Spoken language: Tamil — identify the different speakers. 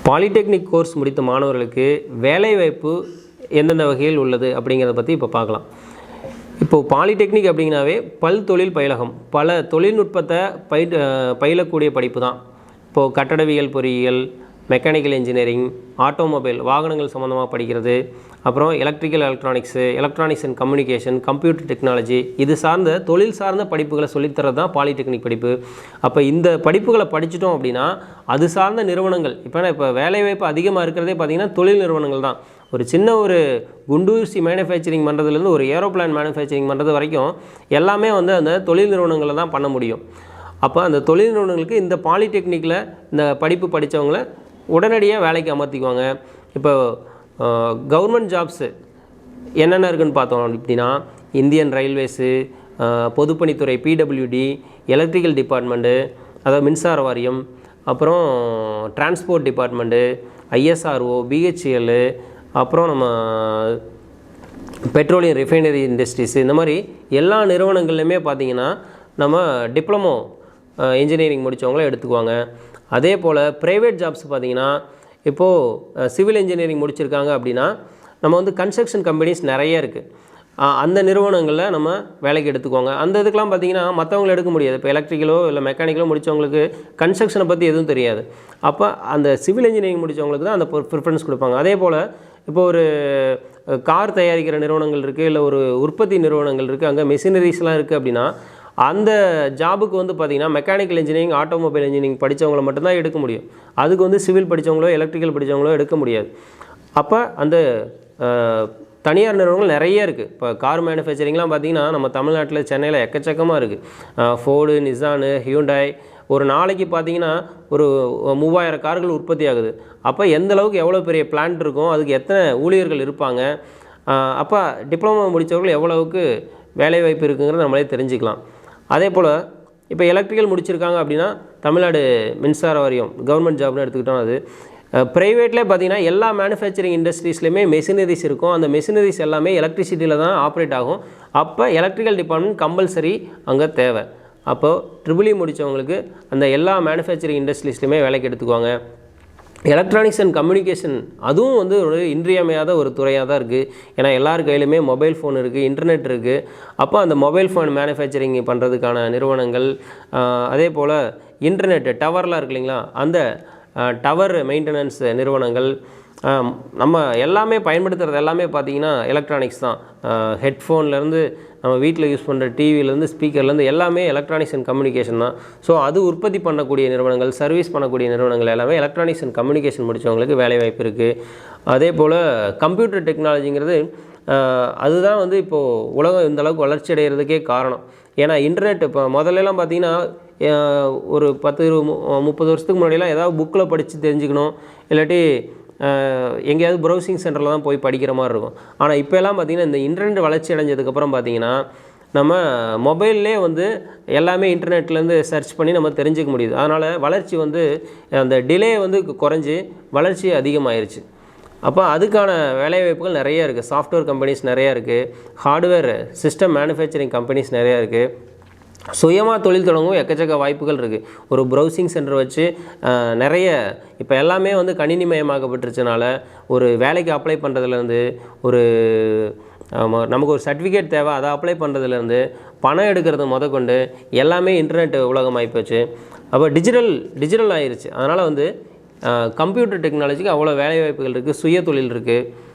Speaker 1: பாலிடெக்னிக் கோர்ஸ் முடித்த மாணவர்களுக்கு வேலைவாய்ப்பு எந்தெந்த வகையில் உள்ளது அப்படிங்கிறத பற்றி இப்போ பார்க்கலாம். இப்போது பாலிடெக்னிக் அப்படிங்கனாவே தொழில் பயிலகம், பல தொழில்நுட்பத்தை பயிலக்கூடிய படிப்பு தான். இப்போது கட்டடவியல் பொறியியல், மெக்கானிக்கல் இன்ஜினியரிங், ஆட்டோமொபைல் வாகனங்கள் சம்மந்தமாக படிக்கிறது, அப்புறம் electronics and communication, computer technology, இது சார்ந்த தொழில் சார்ந்த படிப்புகளை சொல்லித்தரது தான் பாலிடெக்னிக் படிப்பு. அப்போ இந்த படிப்புகளை படிச்சிட்டோம் அப்படின்னா அது சார்ந்த நிறுவனங்கள், இப்போ வேலைவாய்ப்பு அதிகமாக இருக்கிறதே பார்த்திங்கன்னா தொழில் நிறுவனங்கள் தான். ஒரு சின்ன ஒரு குண்டூசி மேனுஃபேக்சரிங் பண்ணுறதுலேருந்து ஒரு ஏரோப்ளான் மேனுஃபேக்சரிங் பண்ணுறது வரைக்கும் எல்லாமே அந்த தொழில் நிறுவனங்களை தான் பண்ண முடியும். அப்போ அந்த தொழில் நிறுவனங்களுக்கு இந்த பாலிடெக்னிக்கில் இந்த படிப்பு படித்தவங்களை உடனடியாக வேலைக்கு அமர்த்திக்குவாங்க. இப்போ கவர்மெண்ட் ஜாப்ஸு என்னென்ன இருக்குதுன்னு பார்த்தோம் அப்படின்னா இந்தியன் ரயில்வேஸு, பொதுப்பணித்துறை, பிடபிள்யூடி, எலக்ட்ரிக்கல் டிபார்ட்மெண்ட்டு, அதாவது மின்சார வாரியம், அப்புறம் டிரான்ஸ்போர்ட் டிபார்ட்மெண்ட்டு, ஐஎஸ்ஆர்ஓ, பிஹெச்எல், அப்புறம் நம்ம பெட்ரோலியம் ரிஃபைனரி இண்டஸ்ட்ரீஸு, இந்த மாதிரி எல்லா நிறுவனங்கள்லையுமே பார்த்திங்கன்னா நம்ம டிப்ளமோ இன்ஜினியரிங் முடித்தவங்கள எடுத்துக்குவாங்க. அதே போல் ப்ரைவேட் ஜாப்ஸ் பார்த்திங்கன்னா இப்போது சிவில் இன்ஜினியரிங் முடிச்சிருக்காங்க அப்படின்னா நம்ம கன்ஸ்ட்ரக்ஷன் கம்பெனிஸ் நிறைய இருக்குது. அந்த நிறுவனங்களில் நம்ம வேலைக்கு எடுத்துக்குவாங்க. அந்த இதுக்கெலாம் பார்த்திங்கன்னா மற்றவங்களை எடுக்க முடியாது. இப்போ எலக்ட்ரிக்கலோ இல்லை மெக்கானிக்கலோ முடித்தவங்களுக்கு கன்ஸ்ட்ரக்ஷனை பற்றி எதுவும் தெரியாது. அப்போ அந்த சிவில் இன்ஜினியரிங் முடித்தவங்களுக்கு தான் அந்த ப்ரிஃபரன்ஸ் கொடுப்பாங்க. அதே போல் இப்போ ஒரு கார் தயாரிக்கிற நிறுவனங்கள் இருக்குது, இல்லை ஒரு உற்பத்தி நிறுவனங்கள் இருக்குது, அங்கே மெஷினரிஸ்லாம் இருக்குது அப்படின்னா அந்த ஜாபுக்கு பார்த்திங்கன்னா மெக்கானிக்கல் இன்ஜினியரிங், ஆட்டோமொபைல் இன்ஜினியரிங் படித்தவங்களை மட்டும்தான் எடுக்க முடியும். அதுக்கு சிவில் படித்தவங்களோ எலக்ட்ரிக்கல் படித்தவங்களோ எடுக்க முடியாது. அப்போ அந்த தனியார் நிறுவனங்கள் நிறைய இருக்குது. இப்போ கார் மேனுஃபேக்சரிங்லாம் பார்த்திங்கன்னா நம்ம தமிழ்நாட்டில் சென்னையில் எக்கச்சக்கமாக இருக்குது. ஃபோர்டு, நிசானு, ஹியூண்டாய், ஒரு நாளைக்கு பார்த்திங்கன்னா ஒரு 3000 கார்கள் உற்பத்தி ஆகுது. அப்போ எந்தளவுக்கு எவ்வளோ பெரிய பிளான்ட் இருக்கும், அதுக்கு எத்தனை ஊழியர்கள் இருப்பாங்க, அப்போ டிப்ளமோ முடித்தவர்கள் எவ்வளவுக்கு வேலைவாய்ப்பு இருக்குங்கிறத நம்மளே தெரிஞ்சுக்கலாம். அதே போல் இப்போ எலக்ட்ரிக்கல் முடிச்சிருக்காங்க அப்படின்னா தமிழ்நாடு மின்சார வாரியம் கவர்மெண்ட் ஜாப்னு எடுத்துக்கிட்டோம். அது ப்ரைவேட்லேயே பார்த்திங்கன்னா எல்லா மேனுஃபேக்சரிங் இண்டஸ்ட்ரீஸ்லையுமே மெஷினரிஸ் இருக்கும். அந்த மெஷினரிஸ் எல்லாமே எலக்ட்ரிசிட்டியில் தான் ஆப்ரேட் ஆகும். அப்போ எலக்ட்ரிக்கல் டிபார்ட்மெண்ட் கம்பல்சரி அங்கே தேவை. அப்போது ட்ரிபிள் முடித்தவங்களுக்கு அந்த எல்லா மேனுஃபேக்சரிங் இண்டஸ்ட்ரீஸ்லையுமே வேலைக்கு எடுத்துக்குவாங்க. எலக்ட்ரானிக்ஸ் அண்ட் கம்யூனிகேஷன் அதுவும் ஒரு இன்றியமையாத ஒரு துறையாக தான் இருக்குது. ஏன்னா எல்லார் கையிலுமே மொபைல் ஃபோன் இருக்குது, இன்டர்நெட் இருக்குது. அப்போ அந்த மொபைல் ஃபோன் மேனுஃபேக்சரிங் பண்ணுறதுக்கான நிறுவனங்கள், அதே போல் இன்டர்நெட் டவர்லாம் இருக்கு இல்லைங்களா, அந்த டவர் மெயின்டெனன்ஸ் நிறுவனங்கள், நம்ம எல்லாமே பயன்படுத்துகிறது எல்லாமே பார்த்திங்கன்னா எலக்ட்ரானிக்ஸ் தான். ஹெட்ஃபோன்லேருந்து நம்ம வீட்டில் யூஸ் பண்ணுற டிவிலேருந்து ஸ்பீக்கர்லேருந்து எல்லாமே எலக்ட்ரானிக்ஸ் அண்ட் கம்யூனிகேஷன் தான். ஸோ அது உற்பத்தி பண்ணக்கூடிய நிறுவனங்கள், சர்வீஸ் பண்ணக்கூடிய நிறுவனங்கள் எல்லாமே எலக்ட்ரானிக்ஸ் அண்ட் கம்யூனிகேஷன் முடித்தவங்களுக்கு வேலைவாய்ப்பு இருக்குது. அதே போல் கம்ப்யூட்டர் டெக்னாலஜிங்கிறது அதுதான் இப்போது உலகம் இந்தளவுக்கு வளர்ச்சி அடைகிறதுக்கே காரணம். ஏன்னா இன்டர்நெட் இப்போ முதல்லலாம் பார்த்திங்கன்னா ஒரு 10-30 வருஷத்துக்கு முன்னாடியெல்லாம் ஏதாவது புக்கில் படித்து தெரிஞ்சுக்கணும், இல்லாட்டி எங்கேயாவது ப்ரௌசிங் சென்டரில் தான் போய் படிக்கிற மாதிரி இருக்கும். ஆனால் இப்போலாம் பார்த்திங்கன்னா இந்த இன்டர்நெட் வளர்ச்சி அடைஞ்சதுக்கப்புறம் பார்த்திங்கன்னா நம்ம மொபைல்லே எல்லாமே இன்டர்நெட்லேருந்து சர்ச் பண்ணி நம்ம தெரிஞ்சுக்க முடியுது. அதனால் வளர்ச்சி அந்த டிலே குறைஞ்சி வளர்ச்சி அதிகமாகிருச்சு. அப்போ அதுக்கான வேலைவாய்ப்புகள் நிறையா இருக்குது. சாஃப்ட்வேர் கம்பெனிஸ் நிறையா இருக்குது, ஹார்ட்வேர் சிஸ்டம் மேனுஃபேக்சரிங் கம்பெனிஸ் நிறையா இருக்குது. சுயமாக தொழில் தொடங்கவும் எக்கச்சக்க வாய்ப்புகள் இருக்குது. ஒரு ப்ரௌசிங் சென்டர் வச்சு நிறைய இப்போ எல்லாமே கணினிமயமாக்கப்பட்டுருச்சனால ஒரு வேலைக்கு அப்ளை பண்ணுறதுலேருந்து, ஒரு நமக்கு ஒரு சர்டிஃபிகேட் தேவை அதை அப்ளை பண்ணுறதுலேருந்து பணம் எடுக்கிறது முதற்கொண்டு எல்லாமே இன்டர்நெட் உலகம் ஆகிப்போச்சு. அப்போ டிஜிட்டல் ஆகிருச்சு. அதனால் கம்ப்யூட்டர் டெக்னாலஜிக்கு அவ்வளோ வேலைவாய்ப்புகள் இருக்குது, சுய தொழில் இருக்குது.